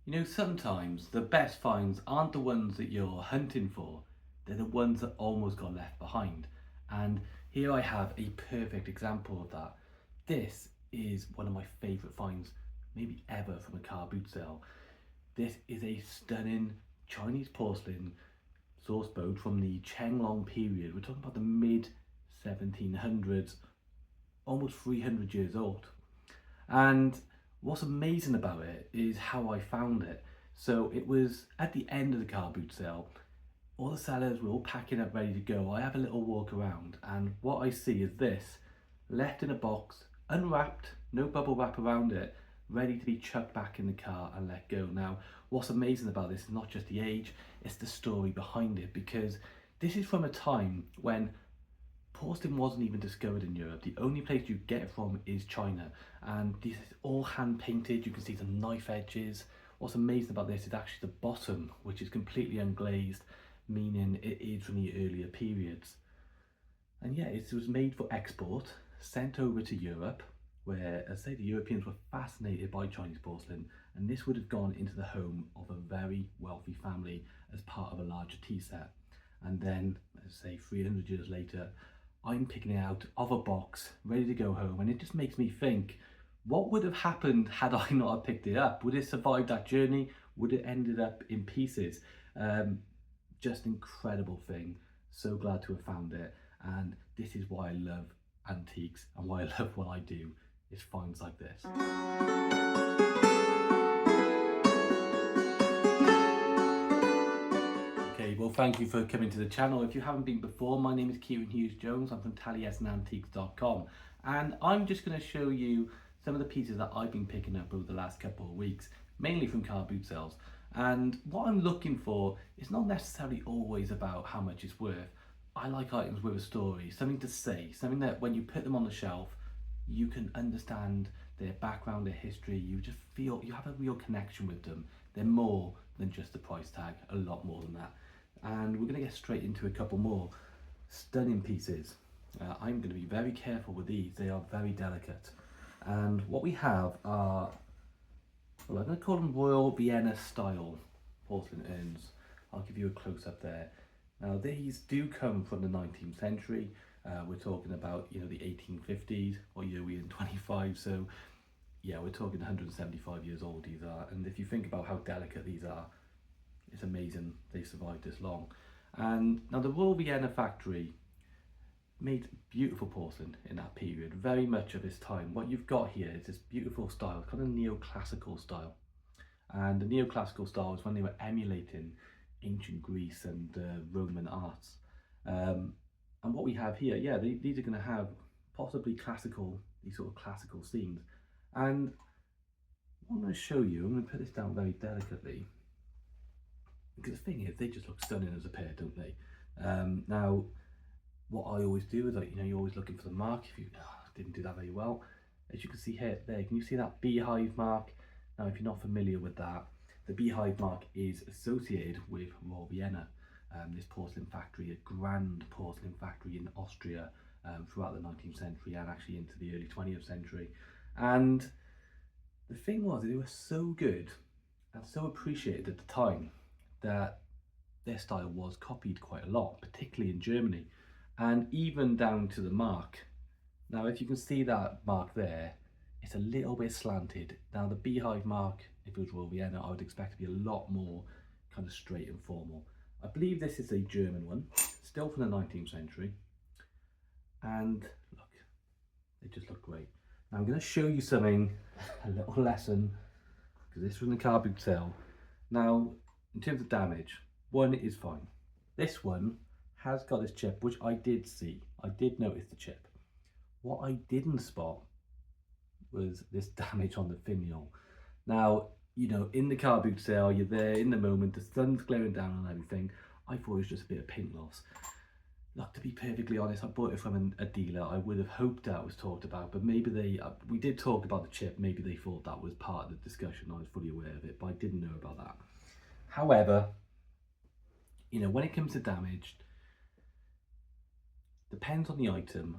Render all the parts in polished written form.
You know, sometimes the best finds aren't the ones that you're hunting for, they're the ones that almost got left behind. And here I have a perfect example of that. This is one of my favourite finds, maybe ever, from a car boot sale. This is a stunning Chinese porcelain source boat from the Qianlong period. We're talking about the mid 1700s, almost 300 years old. And what's amazing about it is how I found it. So it was at the end of the car boot sale. All the sellers were all packing up ready to go. I have a little walk around and what I see is this, left in a box, unwrapped, no bubble wrap around it, ready to be chucked back in the car and let go. Now, what's amazing about this is not just the age, it's the story behind it, because this is from a time when porcelain wasn't even discovered in Europe. The only place you get it from is China, and this is all hand painted. You can see some knife edges. What's amazing about this is actually the bottom, which is completely unglazed, meaning it is from the earlier periods. And yeah, it was made for export, sent over to Europe, where, as I say, the Europeans were fascinated by Chinese porcelain, and this would have gone into the home of a very wealthy family as part of a larger tea set. And then, as I say, 300 years later, I'm picking it out of a box, ready to go home, and it just makes me think, what would have happened had I not have picked it up? Would it survive that journey? Would it ended up in pieces? Just incredible thing. So glad to have found it, and this is why I love antiques and why I love what I do, is finds like this. Well, thank you for coming to the channel. If you haven't been before, my name is Kieran Hughes Jones. I'm from taliesinantiques.com, and I'm just going to show you some of the pieces that I've been picking up over the last couple of weeks, mainly from car boot sales. And what I'm looking for is not necessarily always about how much it's worth. I like items with a story, something to say, something that when you put them on the shelf, you can understand their background, their history. You just feel you have a real connection with them. They're more than just the price tag, a lot more than that. And we're going to get straight into a couple more stunning pieces. I'm going to be very careful with these, they are very delicate. And what we have are, well, I'm going to call them Royal Vienna style porcelain urns. I'll give you a close up there. Now these do come from the 19th century. We're talking about, you know, the 1850s, or year we in 25, so yeah, we're talking 175 years old these are. And if you think about how delicate these are, it's amazing they survived this long. And now the Royal Vienna factory made beautiful porcelain in that period, very much of its time. What you've got here is this beautiful style, kind of neoclassical style. And the neoclassical style was when they were emulating ancient Greece and Roman arts. And what we have here, yeah, these are going to have possibly classical, these sort of classical scenes. And what I'm going to show you, I'm going to put this down very delicately, because the thing is, they just look stunning as a pair, don't they? Now, what I always do is, you know, you're always looking for the mark. If you didn't do that very well, as you can see here, there, can you see that beehive mark? Now, if you're not familiar with that, the beehive mark is associated with Royal Vienna, this porcelain factory, a grand porcelain factory in Austria throughout the 19th century and actually into the early 20th century. And the thing was, they were so good and so appreciated at the time that their style was copied quite a lot, particularly in Germany, and even down to the mark. Now, if you can see that mark there, it's a little bit slanted. Now, the beehive mark, if it was Royal Vienna, I would expect to be a lot more kind of straight and formal. I believe this is a German one, still from the 19th century. And look, they just look great. Now, I'm going to show you something, a little lesson, because this was in the car boot sale. Now, in terms of damage, one is fine. This one has got this chip, which I did see. I did notice the chip. What I didn't spot was this damage on the finial. Now, you know, in the car boot sale, you're there in the moment, the sun's glaring down on everything. I thought it was just a bit of paint loss. Look, to be perfectly honest, I bought it from a dealer. I would have hoped that was talked about, but maybe they, we did talk about the chip. Maybe they thought that was part of the discussion. I was fully aware of it, but I didn't know about that. However, you know, when it comes to damage, depends on the item,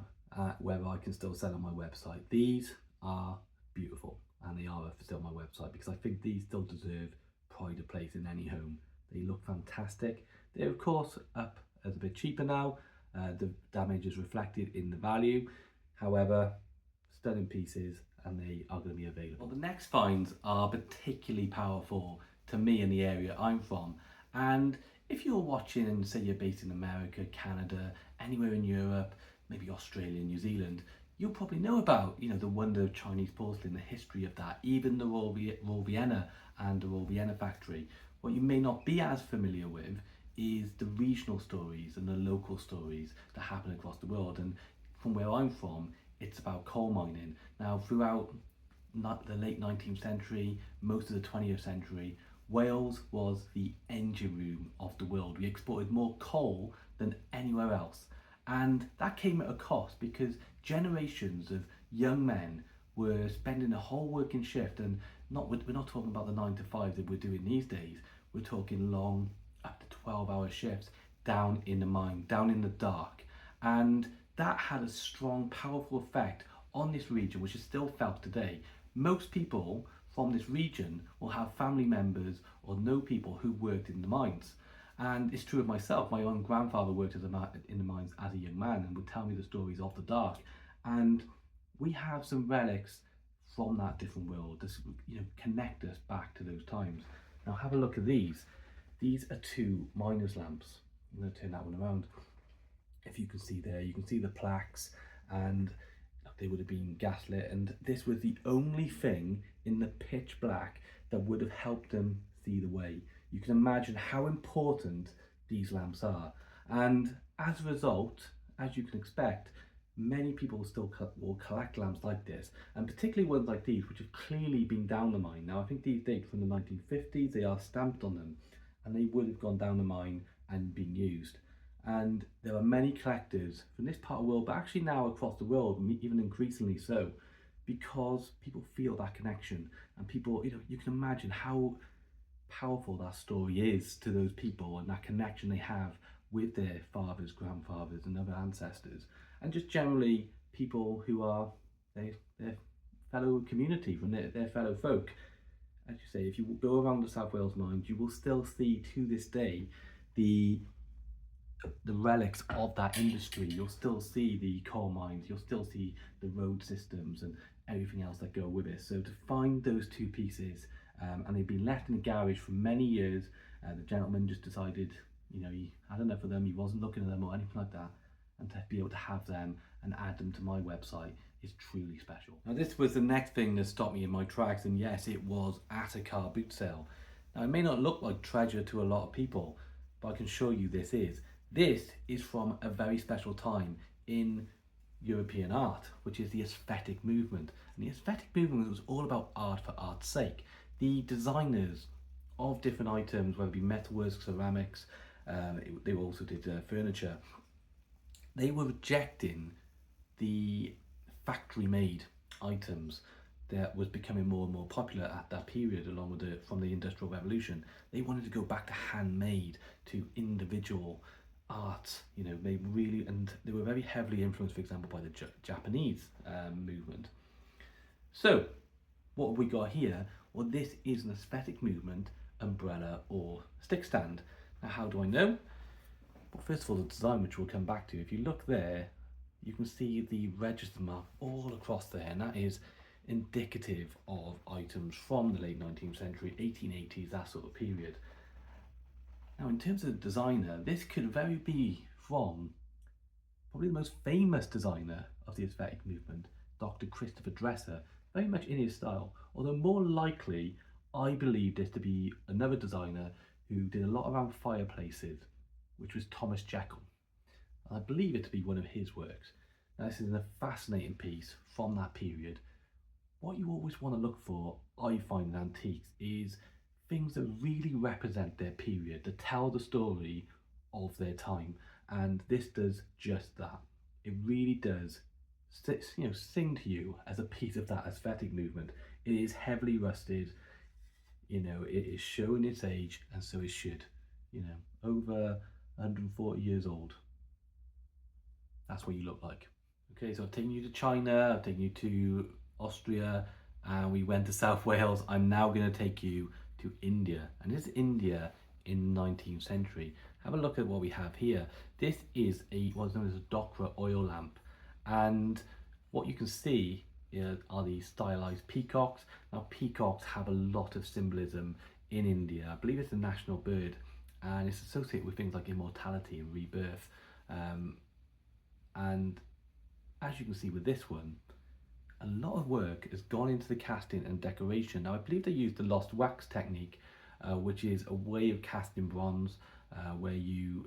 whether I can still sell on my website. These are beautiful and they are still on my website because I think these still deserve pride of place in any home. They look fantastic. They're of course up as a bit cheaper now. The damage is reflected in the value. However, stunning pieces, and they are going to be available. Well, the next finds are particularly powerful to me in the area I'm from. And if you're watching and say you're based in America, Canada, anywhere in Europe, maybe Australia, New Zealand, you'll probably know about, you know, the wonder of Chinese porcelain, the history of that, even the Royal Vienna and the Royal Vienna factory. What you may not be as familiar with is the regional stories and the local stories that happen across the world. And from where I'm from, it's about coal mining. Now, throughout the late 19th century, most of the 20th century, Wales was the engine room of the world. We exported more coal than anywhere else. And that came at a cost because generations of young men were spending a whole working shift, and we're not talking about the 9 to 5 that we're doing these days. We're talking long, up to 12-hour shifts down in the mine, down in the dark. And that had a strong, powerful effect on this region, which is still felt today. Most people from this region will have family members or know people who worked in the mines. And it's true of myself. My own grandfather worked in the mines as a young man and would tell me the stories of the dark. And we have some relics from that different world that, you know, connect us back to those times. Now have a look at these. These are 2 miner's lamps. I'm going to turn that one around. If you can see there, you can see the plaques, and they would have been gaslit, and this was the only thing in the pitch black that would have helped them see the way. You can imagine how important these lamps are, and as a result, as you can expect, many people still will collect lamps like this, and particularly ones like these, which have clearly been down the mine. Now I think these date from the 1950s, they are stamped on them, and they would have gone down the mine and been used. And there are many collectors from this part of the world, but actually now across the world, even increasingly so, because people feel that connection, and people, you know, you can imagine how powerful that story is to those people and that connection they have with their fathers, grandfathers and other ancestors, and just generally people who are their fellow community, from their fellow folk. As you say, if you go around the South Wales mines, you will still see to this day the relics of that industry. You'll still see the coal mines, you'll still see the road systems and everything else that go with it. So to find those 2 pieces, and they've been left in the garage for many years, the gentleman just decided, you know, he had enough of them, he wasn't looking at them or anything like that, and to be able to have them and add them to my website is truly special. Now this was the next thing that stopped me in my tracks, and yes, it was at a car boot sale. Now it may not look like treasure to a lot of people, but I can show you this is. This is from a very special time in European art, which is the aesthetic movement. And the aesthetic movement was all about art for art's sake. The designers of different items, whether it be metalwork, ceramics, they also did furniture, they were rejecting the factory-made items that was becoming more and more popular at that period, along with from the Industrial Revolution. They wanted to go back to handmade, to individual art. You know, they were very heavily influenced, for example, by the Japanese movement. So what have we got here? Well, this is an aesthetic movement umbrella or stick stand. Now how do I know? Well, first of all, the design, which we'll come back to. If you look there, you can see the register mark all across there, and that is indicative of items from the late 19th century, 1880s, that sort of period. Now in terms of the designer, this could very be from probably the most famous designer of the aesthetic movement, Dr. Christopher Dresser, very much in his style, although more likely I believe this to be another designer who did a lot around fireplaces, which was Thomas Jeckyll. I believe it to be one of his works. Now this is a fascinating piece from that period. What you always want to look for, I find, in antiques is things that really represent their period, that tell the story of their time, and this does just that. It really does, you know, sing to you as a piece of that aesthetic movement. It is heavily rusted, you know, it is showing its age, and so it should, you know, over 140 years old. That's what you look like. Okay, so I've taken you to China, I've taken you to Austria, and we went to South Wales. I'm now going to take you to India, and this is India in the 19th century. Have a look at what we have here. This is what's known as a Dhokra oil lamp, and what you can see are these stylized peacocks. Now peacocks have a lot of symbolism in India. I believe it's a national bird, and it's associated with things like immortality and rebirth. And as you can see with this one, a lot of work has gone into the casting and decoration. Now I believe they used the lost wax technique, which is a way of casting bronze where I'm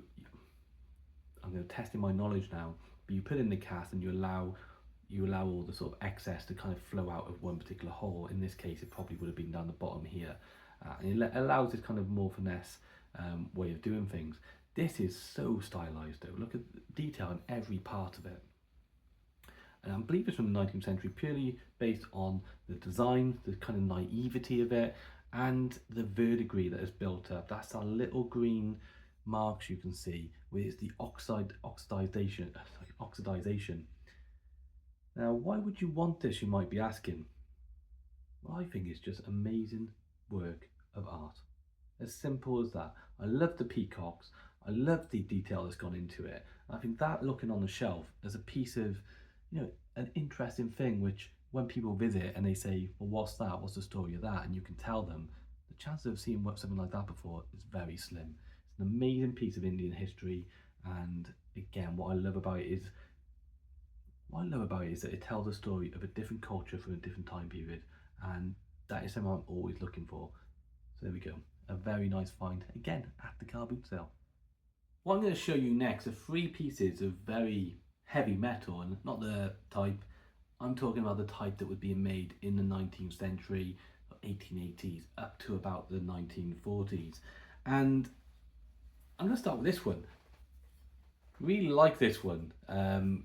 going to test in my knowledge now, but you put in the cast and you allow all the sort of excess to kind of flow out of one particular hole. In this case it probably would have been down the bottom here, and it allows this kind of more finesse way of doing things. This is so stylized though. Look at the detail in every part of it. And I believe it's from the 19th century, purely based on the design, the kind of naivety of it, and the verdigris that is built up. That's our little green marks you can see, where it's the oxidization. Now, why would you want this, you might be asking? Well, I think it's just amazing work of art. As simple as that. I love the peacocks. I love the detail that's gone into it. I think that looking on the shelf as a piece of, an interesting thing, which when people visit and they say, well, what's that? What's the story of that? And you can tell them, the chances of seeing something like that before is very slim. It's an amazing piece of Indian history. And again, what I love about it is that it tells a story of a different culture from a different time period. And that is something I'm always looking for. So there we go. A very nice find, again, at the car boot sale. What I'm going to show you next are 3 pieces of very heavy metal, and not the type, I'm talking about the type that was being made in the 19th century, 1880s, up to about the 1940s. And I'm going to start with this one. Really like this one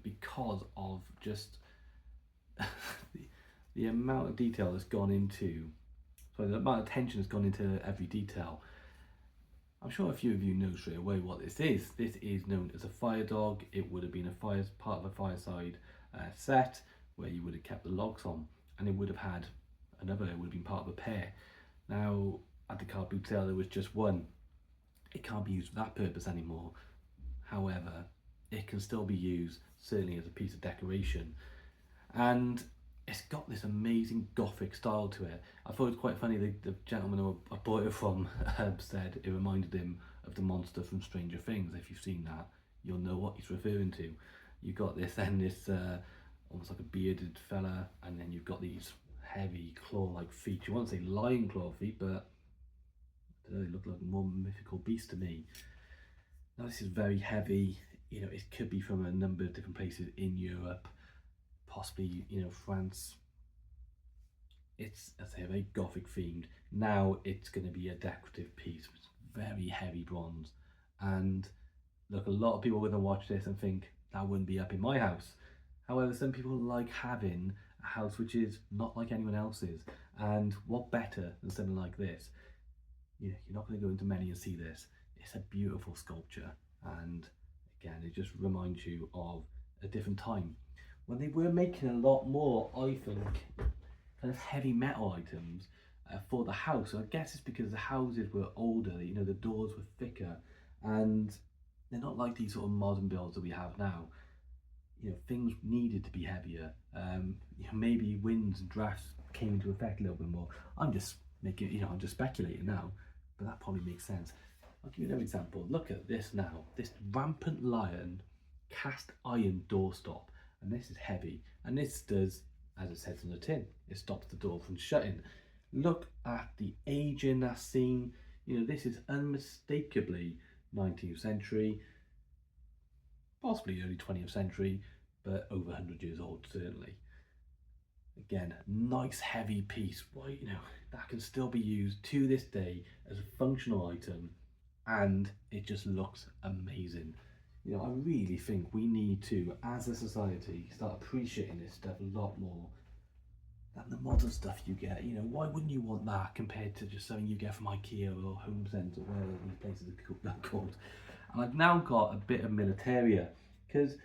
because of just the amount of detail that's gone into, the amount of attention that's gone into every detail. I'm sure a few of you know straight away what this is. This is known as a fire dog. It would have been part of a fireside set where you would have kept the logs on, and it would have had it would have been part of a pair. Now, at the car boot sale, there was just one. It can't be used for that purpose anymore. However, it can still be used, certainly as a piece of decoration. And it's got this amazing Gothic style to it. I thought it was quite funny, the gentleman who I bought it from said it reminded him of the monster from Stranger Things. If you've seen that, you'll know what he's referring to. You've got this almost like a bearded fella, and then you've got these heavy claw-like feet. You won't say lion claw feet, but they look like more mythical beast to me. Now this is very heavy. It could be from a number of different places in Europe. Possibly, France. It's, as I say, very Gothic themed. Now it's going to be a decorative piece with very heavy bronze. And look, a lot of people are going to watch this and think that wouldn't be up in my house. However, some people like having a house which is not like anyone else's. And what better than something like this? You're not going to go into many and see this. It's a beautiful sculpture. And again, it just reminds you of a different time, when they were making a lot more, I think, kind of heavy metal items for the house. So I guess it's because the houses were older, the doors were thicker, and they're not like these sort of modern builds that we have now. Things needed to be heavier. Maybe winds and drafts came into effect a little bit more. I'm just speculating now, but that probably makes sense. I'll give you another example. Look at this now. This rampant lion cast iron doorstop. And this is heavy, and this does, as it says on the tin, it stops the door from shutting. Look at the aging that's seen. This is unmistakably 19th century, possibly early 20th century, but over 100 years old certainly. Again, nice heavy piece. Right, that can still be used to this day as a functional item, and it just looks amazing. I really think we need to, as a society, start appreciating this stuff a lot more than the modern stuff you get. Why wouldn't you want that compared to just something you get from IKEA or Home Centre, or whatever these places are called. And I've now got a bit of Militaria, because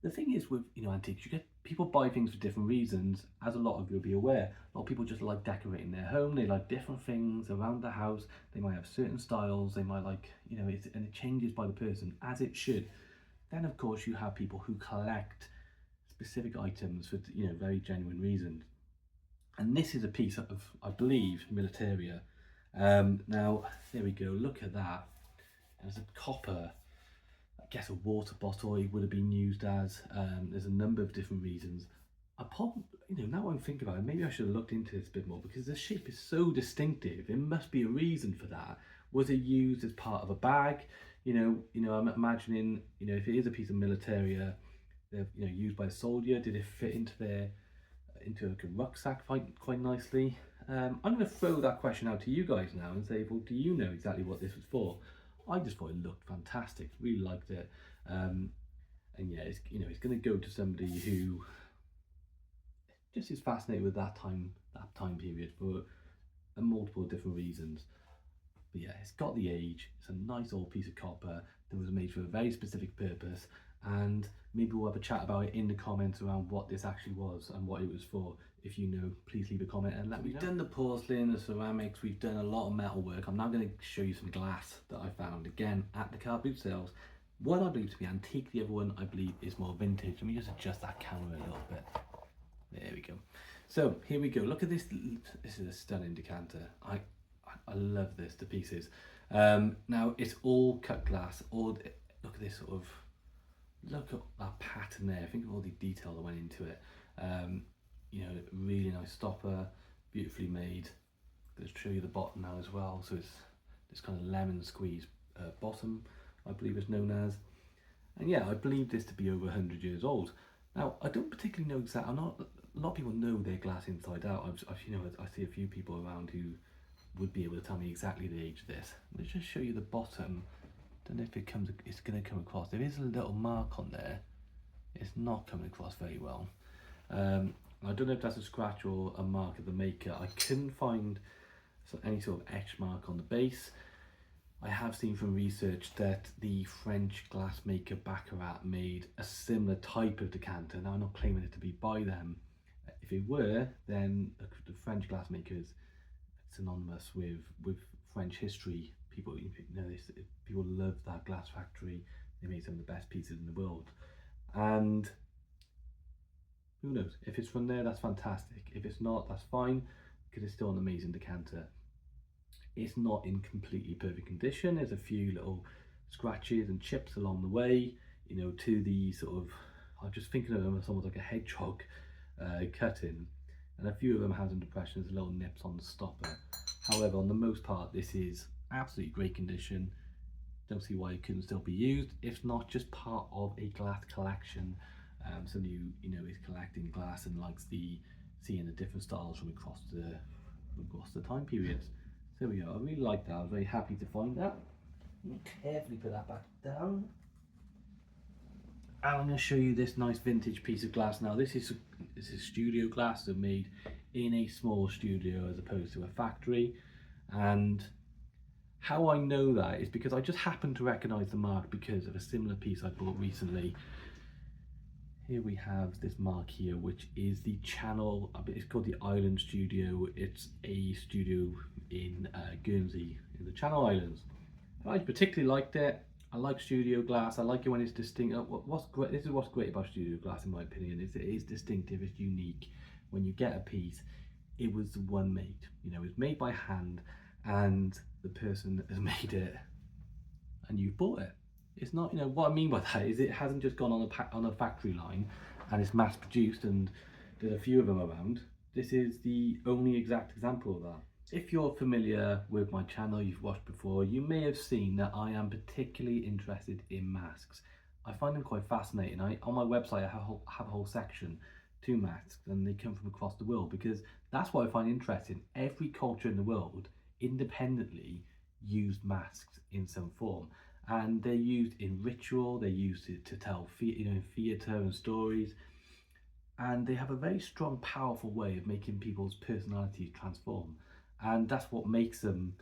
the thing is with antiques, you get people buy things for different reasons, as a lot of you will be aware. A lot of people just like decorating their home. They like different things around the house. They might have certain styles. They might like, you know, and it changes by the person, as it should. Then of course you have people who collect specific items for, you know, very genuine reasons. And this is a piece of, I believe, Militaria. Now there we go. Look at that. There's a copper, I guess a water bottle it would have been used as. There's a number of different reasons. I probably, you know, now I'm thinking about it, maybe I should have looked into this a bit more, because the shape is so distinctive. There must be a reason for that. Was it used as part of a bag? You know, I'm imagining, you know, if it is a piece of Militaria, they're, you know, used by a soldier, did it fit into their, into like a rucksack quite nicely? I'm going to throw that question out to you guys now and say, well, do you know exactly what this was for? I just thought it looked fantastic, really liked it, and yeah, it's, you know, it's going to go to somebody who just is fascinated with that time period for multiple different reasons. But yeah, it's got the age. It's a nice old piece of copper that was made for a very specific purpose, and maybe we'll have a chat about it in the comments around what this actually was and what it was for. If you know, please leave a comment and let me know. We've done the porcelain, the ceramics, we've done a lot of metalwork. I'm now going to show you some glass that I found, again, at the car boot sales. One I believe to be antique, the other one I believe is more vintage. Let me just adjust that camera a little bit. There we go. So, here we go. Look at this. This is a stunning decanter. I love this to pieces. Now, it's all cut glass. Look at this sort of, look at that pattern there. Think of all the detail that went into it. You know, really nice stopper, beautifully made. Let's show you the bottom now as well. So it's this kind of lemon squeeze bottom, I believe it's known as. And yeah, I believe this to be over 100 years old. Now, I don't particularly know exactly. A lot of people know their glass inside out. You know, I see a few people around who would be able to tell me exactly the age of this. Let's just show you the bottom. Don't know if it's going to come across. There is a little mark on there. It's not coming across very well. I don't know if that's a scratch or a mark of the maker. I couldn't find any sort of etch mark on the base. I have seen from research that the French glassmaker Baccarat made a similar type of decanter. Now, I'm not claiming it to be by them. If it were, then the French glassmaker is synonymous with French history. People, you know, people love that glass factory. They made some of the best pieces in the world. And who knows? If it's from there, that's fantastic. If it's not, that's fine, because it's still an amazing decanter. It's not in completely perfect condition. There's a few little scratches and chips along the way, you know, to the sort of, I'm just thinking of them as almost like a hedgehog cutting, and a few of them has some depressions, little nips on the stopper. However, on the most part, this is absolutely great condition. Don't see why it couldn't still be used. If not, just part of a glass collection. Somebody who, you know, is collecting glass and likes seeing the different styles from across the time periods. So there we go. I really like that. I was very happy to find that. Let me carefully put that back down. And I'm going to show you this nice vintage piece of glass. Now, this is studio glass, so made in a small studio as opposed to a factory. And how I know that is because I just happened to recognise the mark because of a similar piece I bought recently. Here we have this mark here, which is the channel. It's called the Island Studio. It's a studio in Guernsey, in the Channel Islands. I particularly liked it. I like studio glass. I like it when it's distinct. What's great? This is what's great about studio glass, in my opinion. Is it is distinctive. It's unique. When you get a piece, it was the one made. You know, it's made by hand, and the person has made it, and you bought it. It's not, you know, what I mean by that is it hasn't just gone on a factory line and it's mass produced and there's a few of them around. This is the only exact example of that. If you're familiar with my channel, you've watched before, you may have seen that I am particularly interested in masks. I find them quite fascinating. On my website I have a whole section to masks, and they come from across the world because that's what I find interesting. Every culture in the world independently used masks in some form. And they're used in ritual, they're used to tell theatre and stories, and they have a very strong, powerful way of making people's personalities transform, and that's what makes them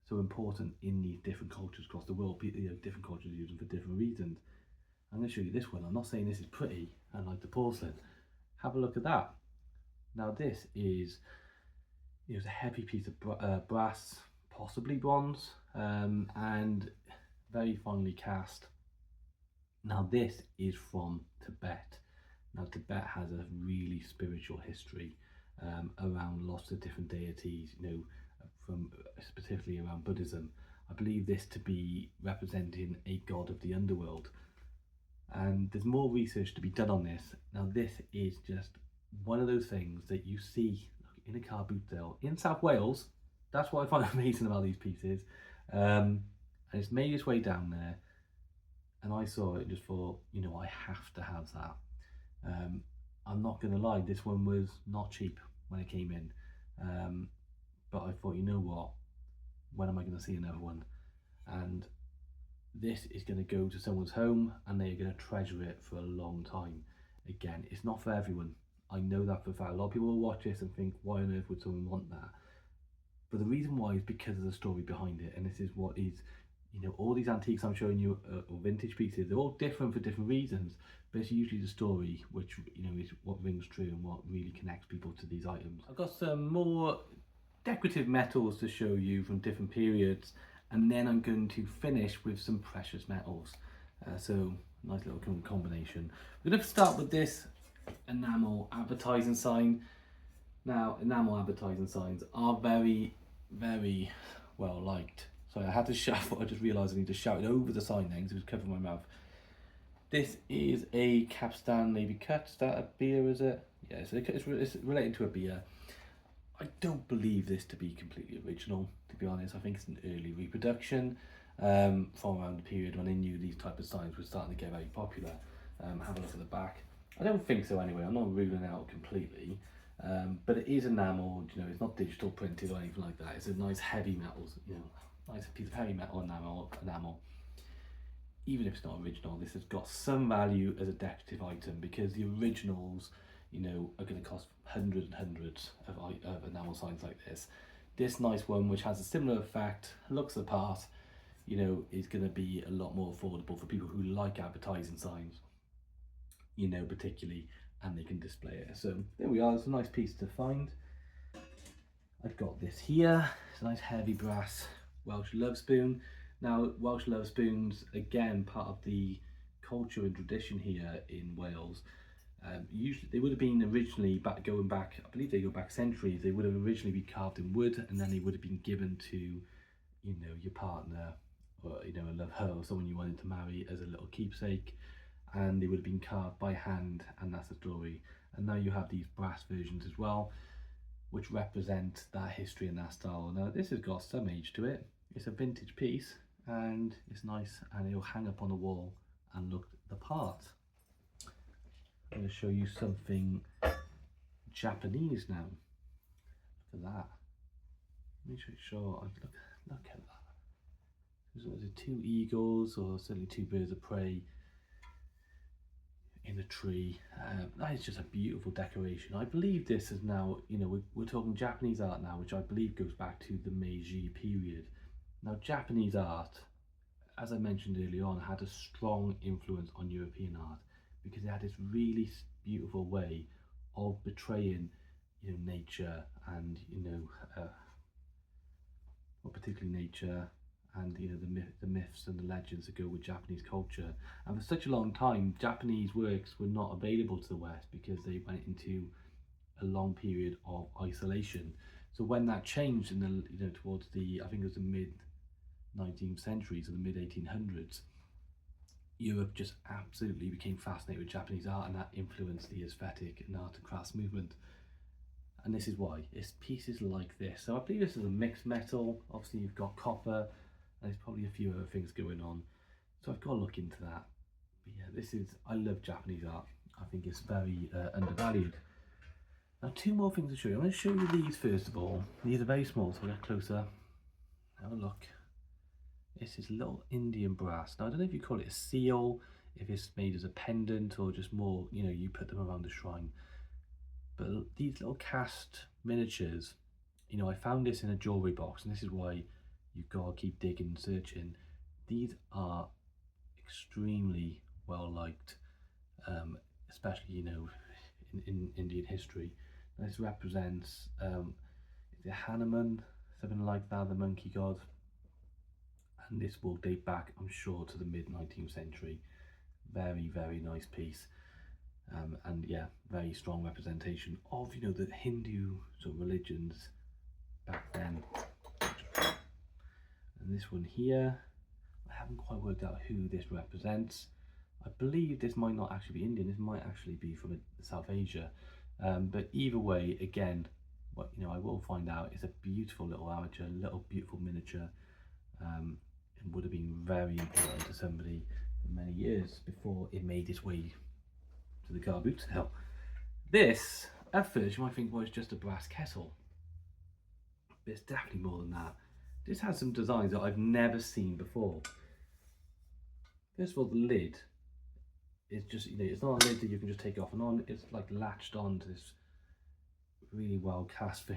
so important in these different cultures across the world. You know, different cultures use them for different reasons. I'm going to show you this one. I'm not saying this is pretty and like the porcelain, have a look at that. Now this is, it's a heavy piece of brass, possibly bronze, and very finely cast. Now this is from Tibet. Now Tibet has a really spiritual history around lots of different deities, from specifically around Buddhism. I believe this to be representing a god of the underworld. And there's more research to be done on this. Now this is just one of those things that you see in a car boot sale in South Wales. That's what I find amazing about these pieces. And it's made its way down there, and I saw it and just thought, I have to have that. I'm not gonna lie, this one was not cheap when it came in, but I thought, you know what, when am I gonna see another one? And this is going to go to someone's home and they're going to treasure it for a long time. Again, it's not for everyone. I know that for a fact. A lot of people will watch this and think, why on earth would someone want that? But the reason why is because of the story behind it. And this is what is, all these antiques I'm showing you, or vintage pieces, they're all different for different reasons. But it's usually the story which, is what rings true and what really connects people to these items. I've got some more decorative metals to show you from different periods. And then I'm going to finish with some precious metals. So nice little combination. We're going to start with this enamel advertising sign. Now, enamel advertising signs are very, very well liked. So I had to shout, I just realised I need to shout it over the sign then because it was covering my mouth. This is a Capstan maybe cut. Is that a beer, is it? Yeah, it's related to a beer. I don't believe this to be completely original, to be honest. I think it's an early reproduction from around the period when they knew these type of signs were starting to get very popular. Have a look at the back. I don't think so anyway, I'm not ruling it out completely. But it is enameled, it's not digital printed or anything like that. It's a nice heavy metal, nice piece of heavy metal enamel. Even if it's not original, this has got some value as a decorative item because the originals, are going to cost hundreds and hundreds of enamel signs like this. This nice one, which has a similar effect, looks the part, is going to be a lot more affordable for people who like advertising signs, particularly, and they can display it. So there we are, it's a nice piece to find. I've got this here, it's a nice heavy brass Welsh love spoon. Now, Welsh love spoons, again, part of the culture and tradition here in Wales. Usually they would have been originally going back, I believe they go back centuries, they would have originally been carved in wood and then they would have been given to, your partner or, a love her or someone you wanted to marry as a little keepsake, and they would have been carved by hand, and that's the story. And now you have these brass versions as well, which represent that history and that style. Now this has got some age to it. It's a vintage piece and it's nice and it'll hang up on the wall and look the part. I'm going to show you something Japanese now. Look at that. Make sure, look at that. So is it two eagles or certainly two birds of prey in a tree? That is just a beautiful decoration. I believe this is now, we're talking Japanese art now, which I believe goes back to the Meiji period. Now Japanese art, as I mentioned earlier on, had a strong influence on European art, because it had this really beautiful way of betraying, nature and, well, particularly nature and, the myths and the legends that go with Japanese culture. And for such a long time, Japanese works were not available to the West because they went into a long period of isolation. So when that changed in the, towards the, I think it was the mid 19th century, so the mid 1800s, Europe just absolutely became fascinated with Japanese art, and that influenced the aesthetic and art and crafts movement. And this is why, it's pieces like this. So I believe this is a mixed metal. Obviously you've got copper, and there's probably a few other things going on. So I've got to look into that. But yeah, I love Japanese art. I think it's very undervalued. Now, two more things to show you. I'm going to show you these first of all. These are very small, so I'll get closer. Have a look. This is little Indian brass. Now I don't know if you call it a seal, if it's made as a pendant or just more, you put them around the shrine. But these little cast miniatures, I found this in a jewellery box, and this is why you've got to keep digging and searching. These are extremely well liked, especially, in Indian history. This represents the Hanuman, something like that, the monkey god, and this will date back, I'm sure, to the mid-19th century. Very, very nice piece. And yeah, very strong representation of, you know, the Hindu sort of religions back then. And this one here, I haven't quite worked out who this represents. I believe this might not actually be Indian, this might actually be from South Asia. But either way, again, what, you know, I will find out. It's a beautiful little amateur, little beautiful miniature. It would have been very important to somebody for many years before it made its way to the car boot sale. This, at first, you might think, well, it's just a brass kettle. But it's definitely more than that. This has some designs that I've never seen before. First of all, the lid is just, you know, it's not a lid that you can just take off and on. It's like latched on to this really well cast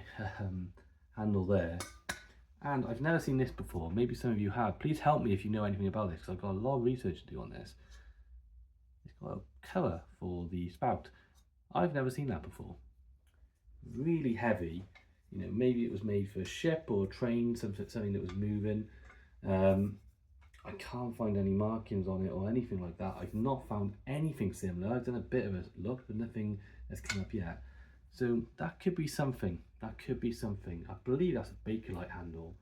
handle there. And I've never seen this before. Maybe some of you have. Please help me if you know anything about this, because I've got a lot of research to do on this. It's got a cover for the spout. I've never seen that before. Really heavy. You know, maybe it was made for a ship or a train, something that was moving. I can't find any markings on it or anything like that. I've not found anything similar. I've done a bit of a look, but nothing has come up yet. So that could be something. That could be something. I believe that's a Bakelite handle,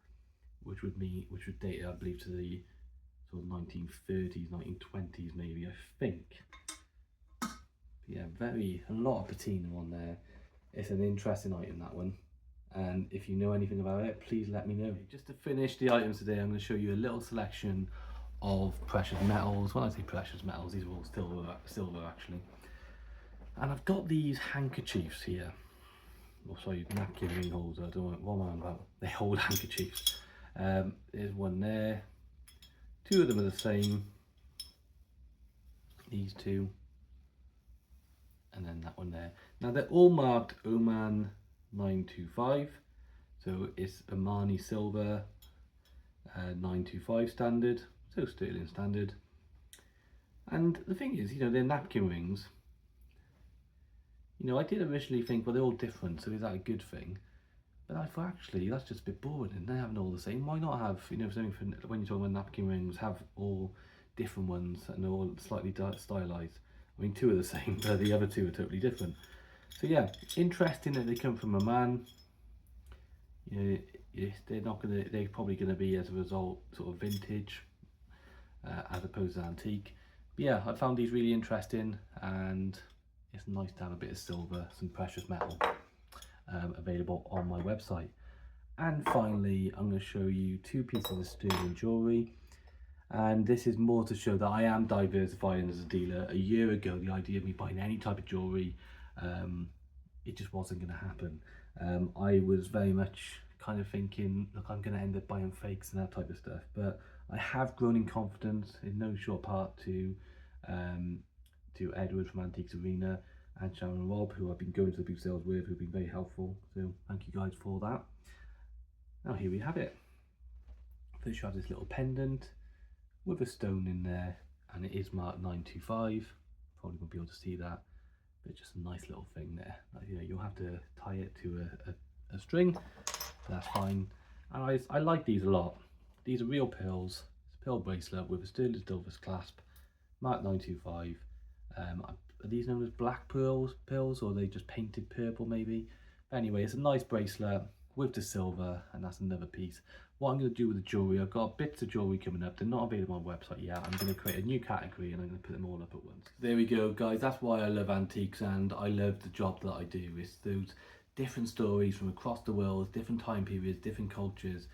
which would date it, I believe, to the sort of 1930s, 1920s, maybe. I think. But yeah, a lot of patina on there. It's an interesting item, that one. And if you know anything about it, please let me know. Just to finish the items today, I'm going to show you a little selection of precious metals. When I say precious metals, these are all silver actually. And I've got these handkerchiefs here. Oh, sorry, napkin ring holder. I don't know what am I about. They hold handkerchiefs. There's one there. Two of them are the same. These two. And then that one there. Now they're all marked Oman 925. So it's Omani silver 925 standard. So sterling standard. And the thing is, you know, they're napkin rings. You know, I did originally think, well, they're all different, so is that a good thing? But I thought, actually, that's just a bit boring, and they're having all the same. Why not have, you know, something for when you're talking about napkin rings, have all different ones and they're all slightly stylized. I mean, two are the same, but the other two are totally different. So yeah, interesting that they come from Oman. You know, they're probably gonna be, as a result, sort of vintage, as opposed to antique. But yeah, I found these really interesting, and it's nice to have a bit of silver, some precious metal available on my website. And finally, I'm going to show you two pieces of sterling jewellery. And this is more to show that I am diversifying as a dealer. A year ago, the idea of me buying any type of jewellery, it just wasn't going to happen. I was very much kind of thinking, look, I'm going to end up buying fakes and that type of stuff. But I have grown in confidence, in no short part, to Edward from Antiques Arena and Sharon and Rob, who I've been going to the boot sales with, who've been very helpful. So thank you guys for that. Now here we have it. First you have this little pendant with a stone in there, and it is marked 925. Probably won't be able to see that, but just a nice little thing there. You know, you'll have to tie it to a string, so that's fine. And I like these a lot. These are real pearls. It's a pearl bracelet with a sterling silver clasp, marked 925. Are these known as black pearls, or are they just painted purple maybe? But anyway, it's a nice bracelet with the silver, and that's another piece. What I'm going to do with the jewellery, I've got bits of jewellery coming up. They're not available on my website yet. I'm going to create a new category and I'm going to put them all up at once. There we go, guys. That's why I love antiques, and I love the job that I do. It's those different stories from across the world, different time periods, different cultures,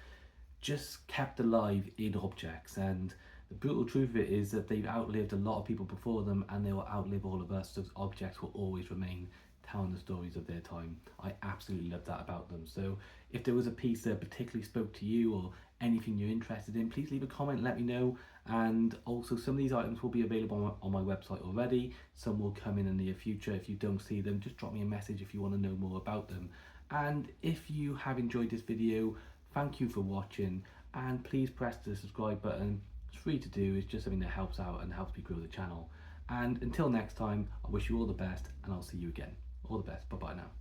just kept alive in objects. And the brutal truth of it is that they've outlived a lot of people before them, and they will outlive all of us. Those objects will always remain telling the stories of their time. I absolutely love that about them. So if there was a piece that particularly spoke to you, or anything you're interested in, please leave a comment, let me know. And also, some of these items will be available on my website already. Some will come in the near future. If you don't see them, just drop me a message if you want to know more about them. And if you have enjoyed this video, thank you for watching, and please press the subscribe button. It's free to do. It's just something that helps out and helps me grow the channel. And until next time, I wish you all the best, and I'll see you again. All the best. Bye bye now.